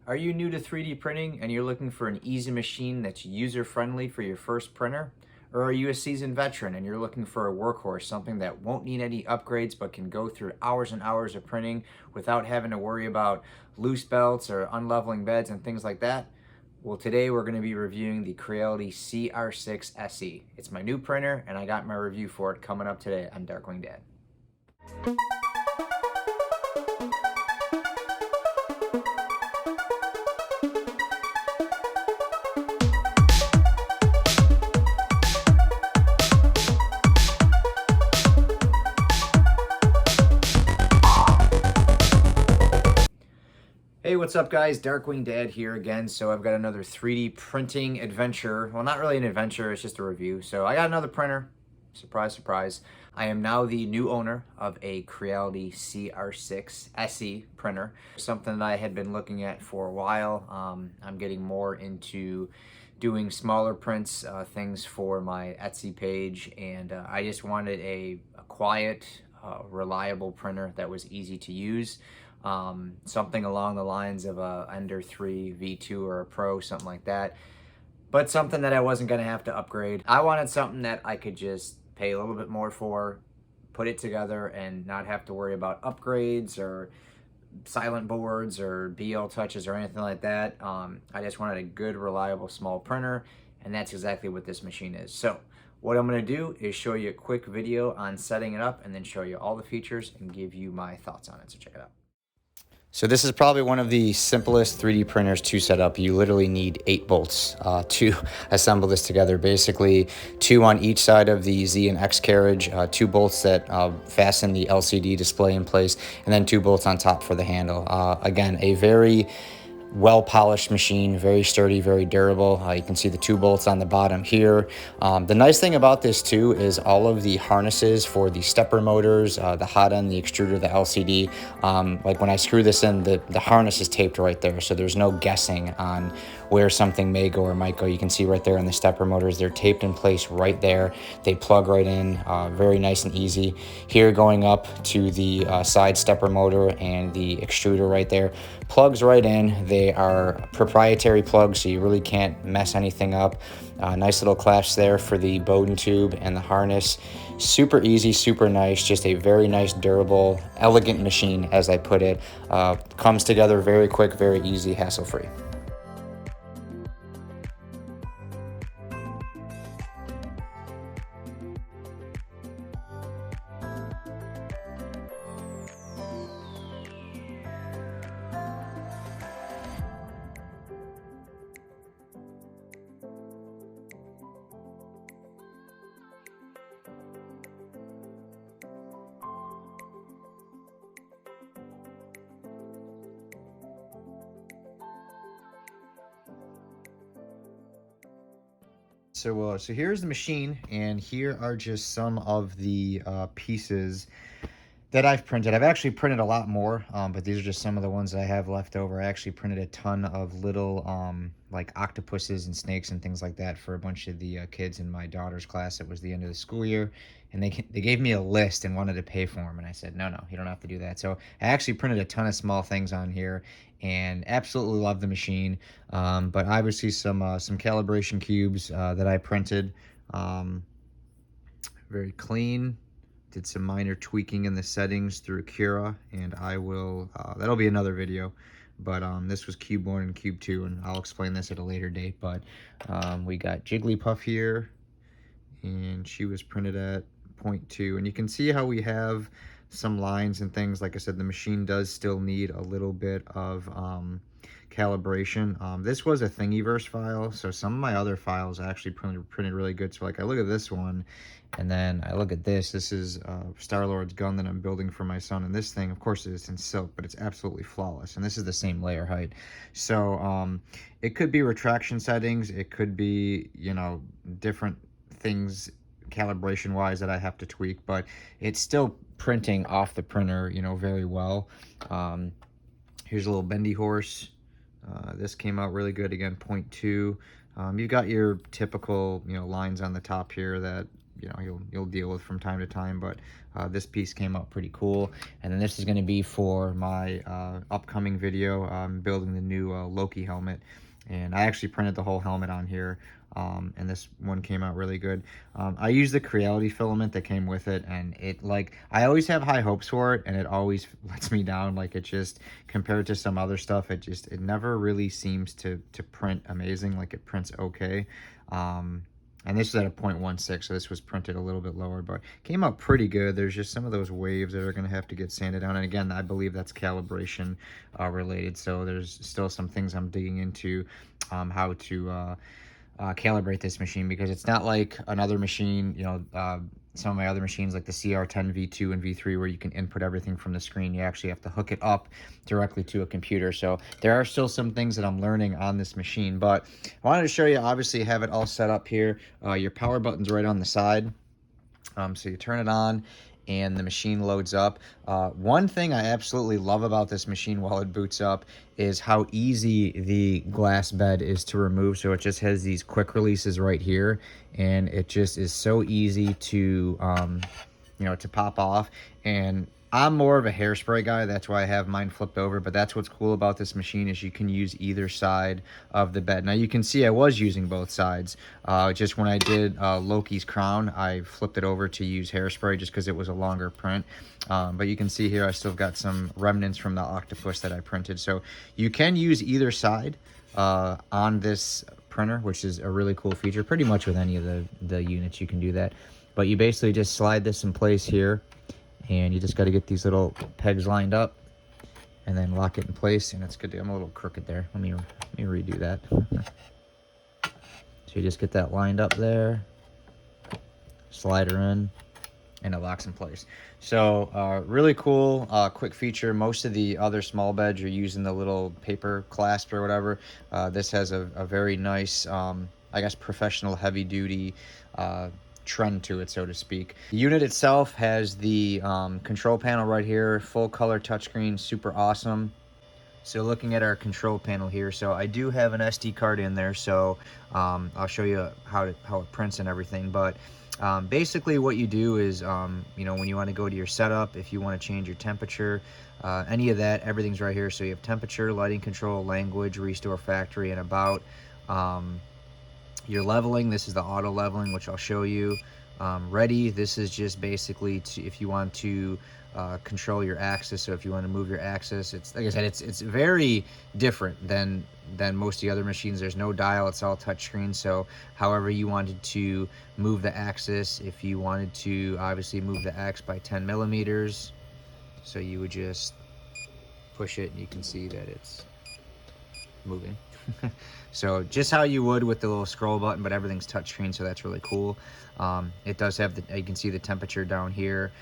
Are you new to 3D printing and you're looking for an easy machine that's user-friendly for your first printer? Or are you a seasoned veteran and you're looking for a workhorse, something that won't need any upgrades but can go through hours and hours of printing without having to worry about loose belts or unleveling beds and things like that? Well, today we're going to be reviewing the Creality CR-6 SE. It's my new printer and I got my review for it coming up today on Darkwing Dad. Hey, what's up guys? Darkwing Dad here again. So I've got another 3D printing adventure. Well, not really an adventure, it's just a review. So I got another printer. Surprise, surprise. I am now the new owner of a Creality CR-6 SE printer. Something that I had been looking at for a while. I'm getting more into doing smaller prints, things for my Etsy page. And I just wanted a quiet, reliable printer that was easy to use. Something along the lines of a Ender 3 V2 or a Pro, something like that. But something that I wasn't going to have to upgrade. I wanted something that I could just pay a little bit more for, put it together, and not have to worry about upgrades or silent boards or BL touches or anything like that. I just wanted a good, reliable, small printer, and that's exactly what this machine is. So what I'm going to do is show you a quick video on setting it up and then show you all the features and give you my thoughts on it. So check it out. So this is probably one of the simplest 3D printers to set up. You literally need 8 bolts to assemble this together. Basically 2 on each side of the Z and X carriage, 2 bolts that fasten the LCD display in place, and then 2 bolts on top for the handle. Again, a very well-polished machine, very sturdy, very durable. You can see the 2 bolts on the bottom here. The nice thing about this too is all of the harnesses for the stepper motors, the hot end, the extruder, the LCD. Like when I screw this in, the harness is taped right there, so there's no guessing on where something may go or might go. You can see right there on the stepper motors, they're taped in place right there. They plug right in, very nice and easy. Here going up to the side stepper motor and the extruder right there, plugs right in. They are proprietary plugs, so you really can't mess anything up. Nice little clasps there for the Bowden tube and the harness. Super easy, super nice, just a very nice, durable, elegant machine, as I put it. Comes together very quick, very easy, hassle-free. So here's the machine, and here are just some of the pieces that I've printed. I've actually printed a lot more, but these are just some of the ones that I have left over. I actually printed a ton of little like octopuses and snakes and things like that for a bunch of the kids in my daughter's class. It was the end of the school year, and they gave me a list and wanted to pay for them, and I said, no, you don't have to do that. So I actually printed a ton of small things on here, and absolutely love the machine. But obviously some calibration cubes that I printed. Very clean. Did some minor tweaking in the settings through Cura, and I will, that'll be another video. But this was Cube 1 and Cube 2, and I'll explain this at a later date. But we got Jigglypuff here, and she was printed at 0.2. And you can see how we have some lines and things. Like I said, the machine does still need a little bit of calibration. This was a Thingiverse file, so some of my other files actually printed really good. So like I look at this one, and then I look at this. This is Star-Lord's gun that I'm building for my son, and this thing, of course, is in silk, but it's absolutely flawless. And this is the same layer height. So it could be retraction settings. It could be, you know, different things calibration-wise that I have to tweak, but it's still printing off the printer, you know, very well. Here's a little bendy horse. This came out really good, again, 0.2. You've got your typical, you know, lines on the top here that you know, you'll deal with from time to time. But this piece came out pretty cool. And then this is going to be for my upcoming video. I'm building the new Loki helmet, and I actually printed the whole helmet on here. And this one came out really good. I used the Creality filament that came with it, and it, like, I always have high hopes for it, and it always lets me down. Like, it just, compared to some other stuff, it never really seems to print amazing. Like, it prints okay. And this is at a 0.16, so this was printed a little bit lower, but came out pretty good. There's just some of those waves that are going to have to get sanded down. And again, I believe that's calibration related. So there's still some things I'm digging into, how to calibrate this machine, because it's not like another machine, you know, some of my other machines like the CR-10 V2 and V3 where you can input everything from the screen. You actually have to hook it up directly to a computer. So there are still some things that I'm learning on this machine, but I wanted to show you, obviously you have it all set up here. Your power button's right on the side. So you turn it on and the machine loads up. One thing I absolutely love about this machine while it boots up is how easy the glass bed is to remove. So it just has these quick releases right here, and it just is so easy to, you know, to pop off. And I'm more of a hairspray guy, that's why I have mine flipped over, but that's what's cool about this machine is you can use either side of the bed. Now you can see I was using both sides. Just when I did Loki's crown, I flipped it over to use hairspray just because it was a longer print. But you can see here I still got some remnants from the octopus that I printed. So you can use either side on this printer, which is a really cool feature. Pretty much with any of the units you can do that. But you basically just slide this in place here, and you just got to get these little pegs lined up and then lock it in place, and it's good to, I'm a little crooked there. Let me redo that. So you just get that lined up there, slide her in, and it locks in place. So really cool, quick feature. Most of the other small beds are using the little paper clasp or whatever. This has a very nice, I guess, professional heavy duty trend to it, so to speak. The unit itself has the control panel right here, full color touchscreen, super awesome. So looking at our control panel here, so I do have an SD card in there, so I'll show you how it prints and everything. But basically what you do is, you know, when you want to go to your setup, if you want to change your temperature, any of that, everything's right here. So you have temperature, lighting control, language, restore factory, and about. Your leveling, this is the auto leveling, which I'll show you. Ready, this is just basically if you want to control your axis. So if you want to move your axis, it's like I said, it's very different than most of the other machines. There's no dial, it's all touchscreen. So however you wanted to move the axis, if you wanted to obviously move the X by 10 millimeters, so you would just push it and you can see that it's moving. So just how you would with the little scroll button, but everything's touchscreen, so that's really cool. It does have you can see the temperature down here,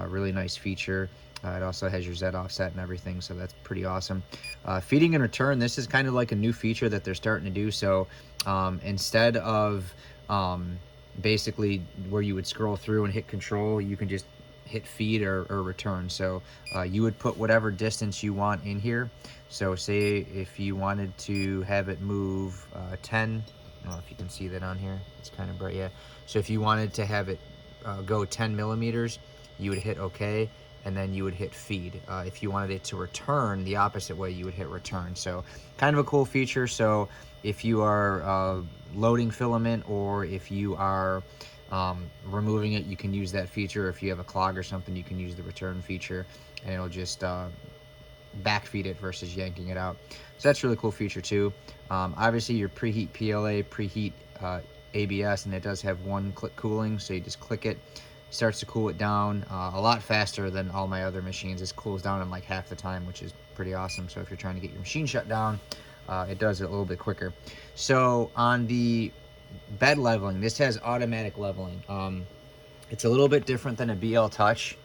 really nice feature. It also has your Z offset and everything, so that's pretty awesome. Feeding and return, this is kind of like a new feature that they're starting to do. So instead of basically where you would scroll through and hit control, you can just hit feed or return. So you would put whatever distance you want in here. So say if you wanted to have it move 10, I don't know if you can see that on here, it's kind of bright, yeah. So if you wanted to have it go 10 millimeters, you would hit OK, and then you would hit feed. If you wanted it to return the opposite way, you would hit return. So kind of a cool feature. So if you are loading filament, or if you are removing it, you can use that feature. If you have a clog or something, you can use the return feature, and it'll just backfeed it versus yanking it out. So that's a really cool feature too. Obviously your preheat PLA, preheat ABS, and it does have one-click cooling, so you just click it, starts to cool it down a lot faster than all my other machines. This cools down in like half the time, which is pretty awesome. So if you're trying to get your machine shut down, it does it a little bit quicker. So on the bed leveling, this has automatic leveling. It's a little bit different than a BL Touch.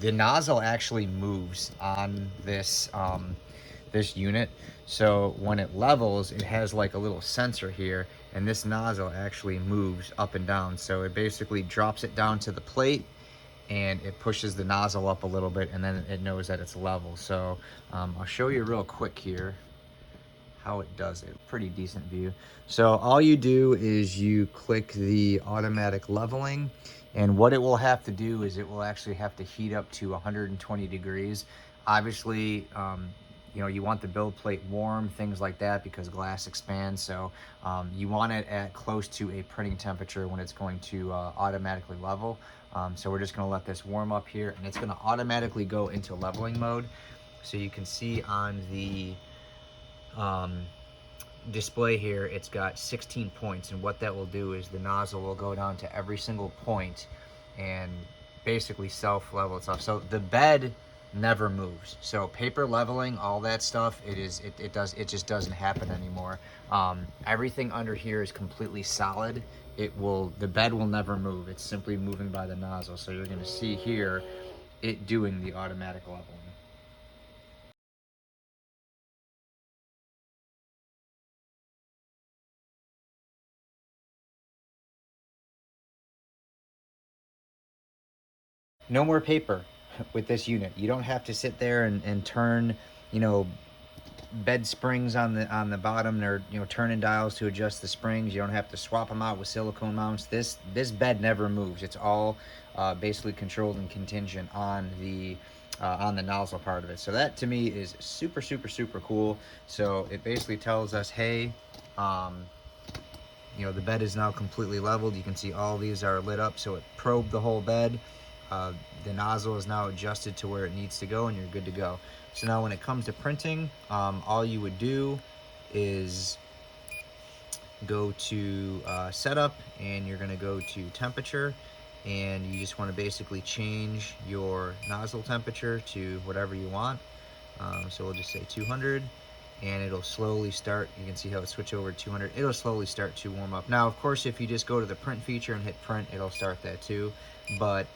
The nozzle actually moves on this this unit, so when it levels, it has like a little sensor here, and this nozzle actually moves up and down. So it basically drops it down to the plate, and it pushes the nozzle up a little bit, and then it knows that it's level. So I'll show you real quick here. how it does it. Pretty decent view. So all you do is you click the automatic leveling, and what it will have to do is it will actually have to heat up to 120 degrees. Obviously, you know, you want the build plate warm, things like that, because glass expands. So you want it at close to a printing temperature when it's going to automatically level. So we're just going to let this warm up here, and it's going to automatically go into leveling mode. So you can see on the um, display here, it's got 16 points, and what that will do is the nozzle will go down to every single point and basically self-level itself. So the bed never moves. So paper leveling, all that stuff, it just doesn't happen anymore. Everything under here is completely solid. The bed will never move. It's simply moving by the nozzle. So you're going to see here it doing the automatic leveling. No more paper with this unit. You don't have to sit there and turn, you know, bed springs on the bottom, or, you know, turning dials to adjust the springs. You don't have to swap them out with silicone mounts. This bed never moves. It's all basically controlled and contingent on the nozzle part of it. So that to me is super super super cool. So it basically tells us, hey, you know, the bed is now completely leveled. You can see all these are lit up, so it probed the whole bed. The nozzle is now adjusted to where it needs to go, and you're good to go. So now when it comes to printing, all you would do is go to setup, and you're going to go to temperature, and you just want to basically change your nozzle temperature to whatever you want. So we'll just say 200, and it'll slowly start. You can see how it switch over to 200. It'll slowly start to warm up. Now, of course, if you just go to the print feature and hit print, it'll start that too. But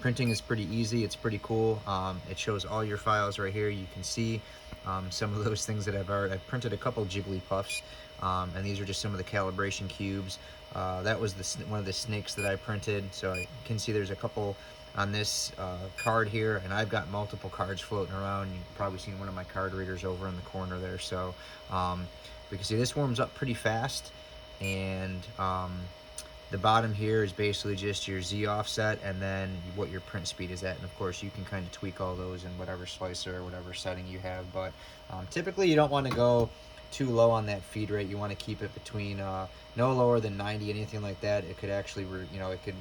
printing is pretty easy. It's pretty cool. It shows all your files right here. You can see some of those things that I've printed a couple Jigglypuffs, and these are just some of the calibration cubes. That was one of the snakes that I printed. So I can see there's a couple on this card here, and I've got multiple cards floating around. You've probably seen one of my card readers over in the corner there. So we can see this warms up pretty fast, and the bottom here is basically just your Z offset, and then what your print speed is at. And of course you can kind of tweak all those in whatever slicer or whatever setting you have, but typically you don't want to go too low on that feed rate. You want to keep it between no lower than 90. Anything like that, it could actually, you know, it could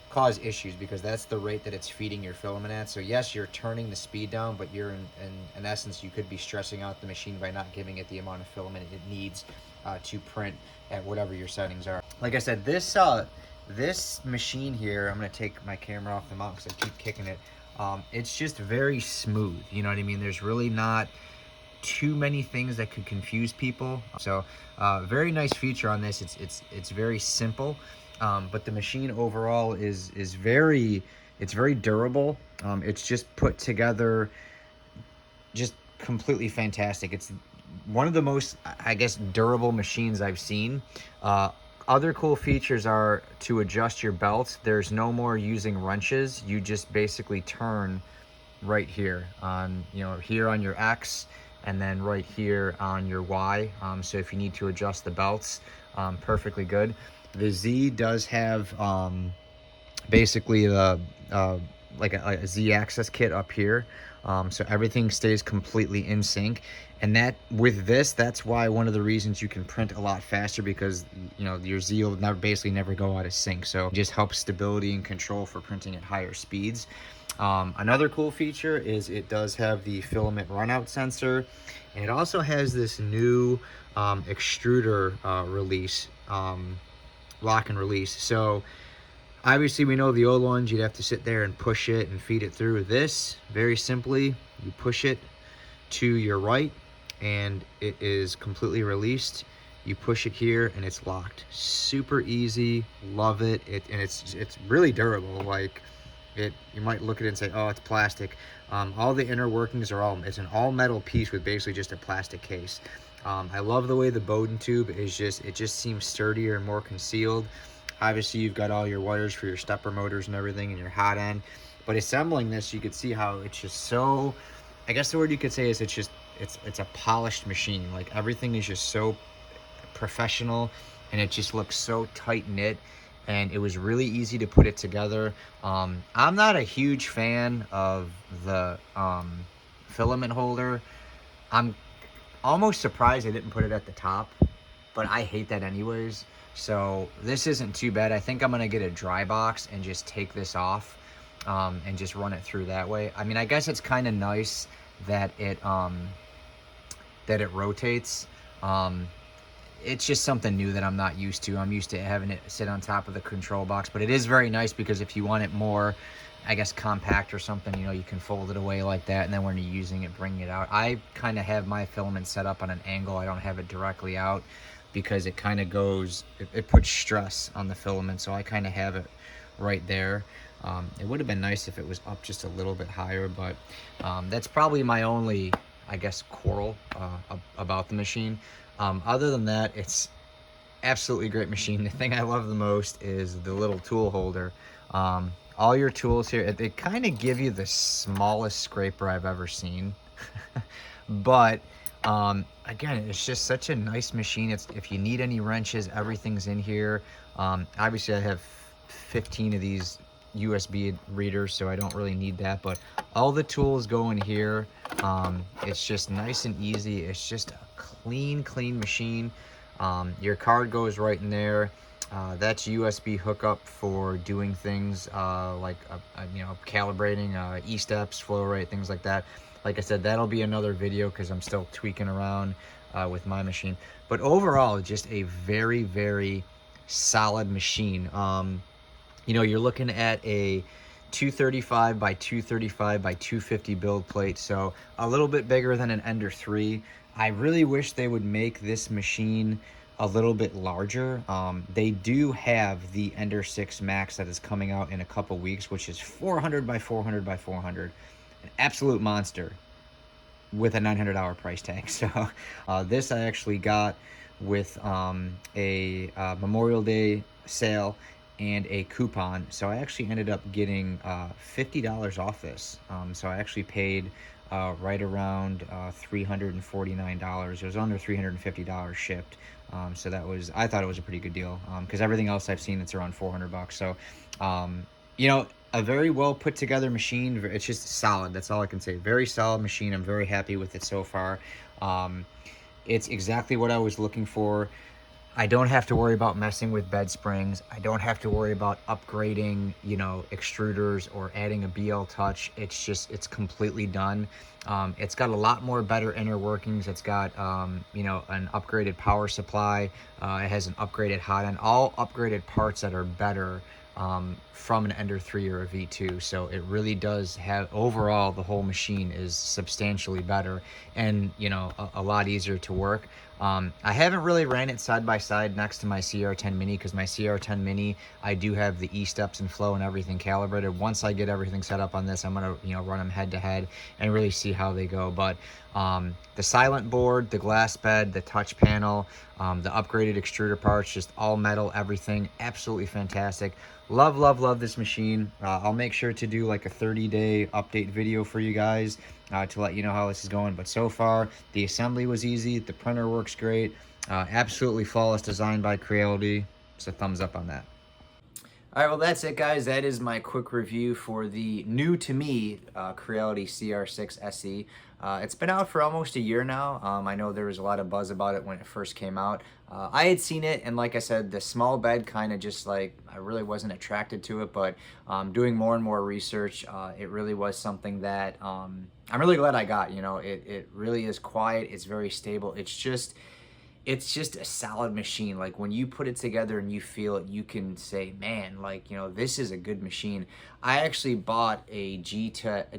cause issues, because that's the rate that it's feeding your filament at. So yes, you're turning the speed down, but you're in essence, you could be stressing out the machine by not giving it the amount of filament it needs to print at whatever your settings are. Like I said, this machine here, I'm going to take my camera off the mount because I keep kicking it. It's just very smooth. You know what I mean? There's really not too many things that could confuse people. So very nice feature on this. It's very simple, but the machine overall is very, it's very durable. It's just put together just completely fantastic. It's one of the most, I guess, durable machines I've seen. Other cool features are to adjust your belts. There's no more using wrenches. You just basically turn right here on, you know, here on your X, and then right here on your Y. So if you need to adjust the belts, perfectly good. The Z does have basically the like a Z axis kit up here, so everything stays completely in sync. And that with this, that's why one of the reasons you can print a lot faster, because you know your Z will basically never go out of sync. So it just helps stability and control for printing at higher speeds. Another cool feature is it does have the filament runout sensor, and it also has this new extruder release, lock and release. So obviously we know the old ones, you'd have to sit there and push it and feed it through. This, very simply, you push it to your right and it is completely released. You push it here and it's locked. Super easy, love it. And it's really durable. Like, you might look at it and say, oh, it's plastic. All the inner workings are it's an all metal piece with basically just a plastic case. I love the way the Bowden tube is it just seems sturdier and more concealed. Obviously you've got all your wires for your stepper motors and everything, and your hot end. But assembling this, you could see how it's just so, I guess the word you could say is it's it's a polished machine. Like everything is just so professional, and it just looks so tight knit, and it was really easy to put it together. I'm not a huge fan of the filament holder. I'm almost surprised they didn't put it at the top, but I hate that anyways. So this isn't too bad. I think I'm gonna get a dry box and just take this off, and just run it through that way. I mean, I guess it's kind of nice that it rotates. Um, it's just something new that I'm not used to. I'm used to having it sit on top of the control box, but it is very nice because if you want it more, I guess, compact or something, you know, you can fold it away like that, and then when you're using it, bring it out. I kind of have my filament set up on an angle. I don't have it directly out because it kind of goes, it puts stress on the filament, so I kind of have it right there. It would have been nice if it was up just a little bit higher, but that's probably my only, I guess, quarrel about the machine. Other than that, it's absolutely great machine. The thing I love the most is the little tool holder. All your tools here, they kind of give you the smallest scraper I've ever seen. But again, it's just such a nice machine. It's, if you need any wrenches, everything's in here. Obviously I have 15 of these USB readers, so I don't really need that, but all the tools go in here. It's just nice and easy. It's just a clean machine. Your card goes right in there. That's USB hookup for doing things like you know, calibrating e-steps, flow rate, things like that. Like I said, that'll be another video because I'm still tweaking around with my machine. But overall, just a very solid machine. You know, you're looking at a 235 by 235 by 250 build plate, so a little bit bigger than an Ender 3. I really wish they would make this machine a little bit larger. They do have the Ender 6 Max that is coming out in a couple weeks, which is 400 by 400 by 400. An absolute monster with a $900 price tag. So this I actually got with a Memorial Day sale and a coupon, so I actually ended up getting $50 off this. So I actually paid right around $349. It was under $350 shipped. So that was, I thought it was a pretty good deal because everything else I've seen, it's around 400 bucks. So you know, a very well put together machine. It's just solid. That's all I can say. Very solid machine. I'm very happy with it so far. It's exactly what I was looking for. I don't have to worry about messing with bed springs. I don't have to worry about upgrading, you know, extruders or adding a BL touch. It's just, it's completely done. It's got a lot more better inner workings. It's got, you know, an upgraded power supply. It has an upgraded hot end, all upgraded parts that are better from an Ender 3 or a V2. So it really does have, overall, the whole machine is substantially better and, you know, a lot easier to work. I haven't really ran it side by side next to my CR10 Mini because my CR10 Mini, I do have the E-steps and flow and everything calibrated. Once I get everything set up on this, I'm gonna, you know, run them head to head and really see how they go. But the silent board, the glass bed, the touch panel, the upgraded extruder parts, just all metal, everything, absolutely fantastic. Love this machine. I'll make sure to do like a 30-day update video for you guys to let you know how this is going. But so far, the assembly was easy. The printer works great. Absolutely flawless design by Creality. So thumbs up on that. All right, well, that's it, guys. That is my quick review for the new to me Creality CR-6 SE. It's been out for almost a year now. I know there was a lot of buzz about it when it first came out. I had seen it, and like I said, the small bed kind of just like, I really wasn't attracted to it, but doing more and more research, it really was something that I'm really glad I got. You know, it really is quiet. It's very stable. It's just a solid machine. Like when you put it together and you feel it, you can say, man, like, you know, this is a good machine. I actually bought a G-Tech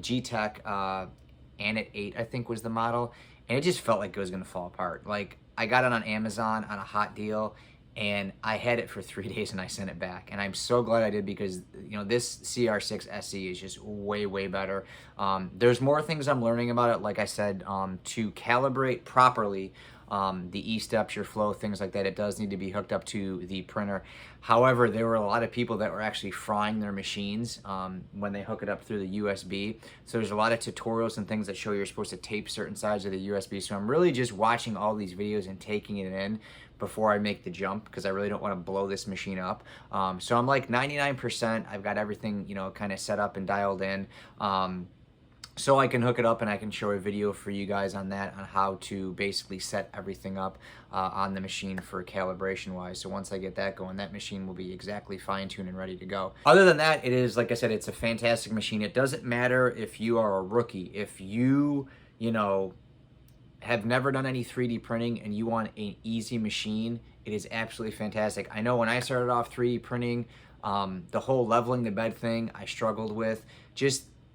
Anet 8, I think was the model, and it just felt like it was gonna fall apart. Like I got it on Amazon on a hot deal, and I had it for 3 days and I sent it back. And I'm so glad I did because, you know, this CR-6 SE is just way better. There's more things I'm learning about it, like I said, to calibrate properly. the E-steps, your flow, things like that. It does need to be hooked up to the printer. However, there were a lot of people that were actually frying their machines when they hook it up through the USB. So there's a lot of tutorials and things that show you're supposed to tape certain sides of the USB. So I'm really just watching all these videos and taking it in before I make the jump, because I really don't want to blow this machine up. So I'm like 99%. I've got everything, you know, kind of set up and dialed in. So I can hook it up and I can show a video for you guys on that, on how to basically set everything up on the machine for calibration wise. So once I get that going, that machine will be exactly fine-tuned and ready to go. Other than that, it is, like I said, it's a fantastic machine. It doesn't matter if you are a rookie. If you know, have never done any 3D printing and you want an easy machine, it is absolutely fantastic. I know when I started off 3D printing, the whole leveling the bed thing I struggled with.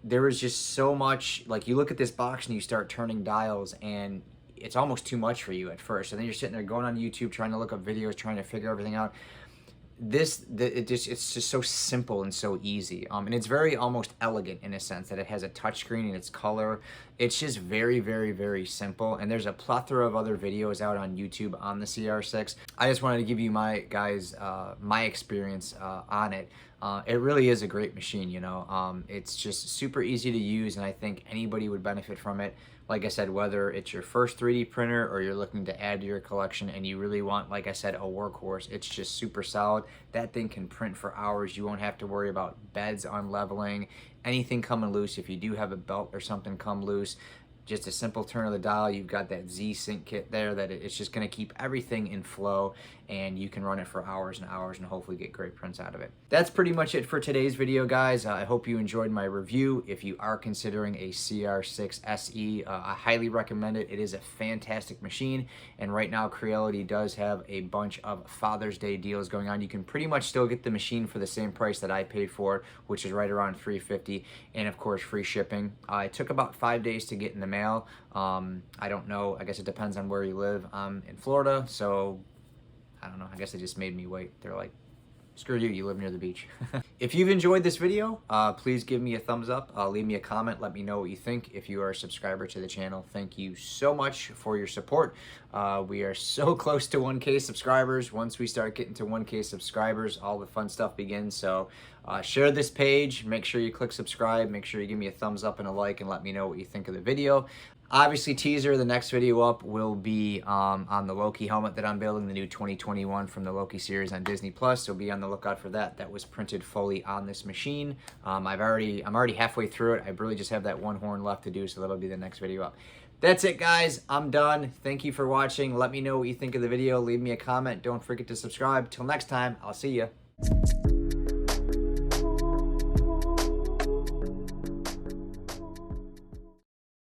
There was just so much, like, you look at this box and you start turning dials and it's almost too much for you at first. And then you're sitting there going on YouTube, trying to look up videos, trying to figure everything out. It's just so simple and so easy, and it's very almost elegant in a sense that it has a touchscreen and its color. It's just very, very, very simple, and there's a plethora of other videos out on YouTube on the CR-6. I just wanted to give you my experience on it. It really is a great machine, you know. It's just super easy to use, and I think anybody would benefit from it. Like I said, whether it's your first 3D printer or you're looking to add to your collection and you really want, like I said, a workhorse, it's just super solid. That thing can print for hours. You won't have to worry about beds unleveling, anything coming loose. If you do have a belt or something come loose, just a simple turn of the dial, you've got that Z-Sync kit there that it's just going to keep everything in flow, and you can run it for hours and hours and hopefully get great prints out of it. That's pretty much it for today's video, guys. I hope you enjoyed my review. If you are considering a CR-6 SE, I highly recommend it. It is a fantastic machine, and right now Creality does have a bunch of Father's Day deals going on. You can pretty much still get the machine for the same price that I paid for it, which is right around $350, and of course free shipping. It took about 5 days to get in the mail. I don't know, I guess it depends on where you live. I'm in Florida, so I don't know, I guess they just made me wait. They're like, screw you, you live near the beach. If you've enjoyed this video, please give me a thumbs up, leave me a comment, let me know what you think. If you are a subscriber to the channel, thank you so much for your support. We are so close to 1K subscribers. Once we start getting to 1K subscribers, all the fun stuff begins. So share this page, make sure you click subscribe, make sure you give me a thumbs up and a like, and let me know what you think of the video. Obviously, teaser, the next video up will be on the Loki helmet that I'm building, the new 2021 from the Loki series on Disney+. So be on the lookout for that. That was printed fully on this machine. I'm already halfway through it. I really just have that one horn left to do, so that'll be the next video up. That's it, guys. I'm done. Thank you for watching. Let me know what you think of the video. Leave me a comment. Don't forget to subscribe. Till next time, I'll see you.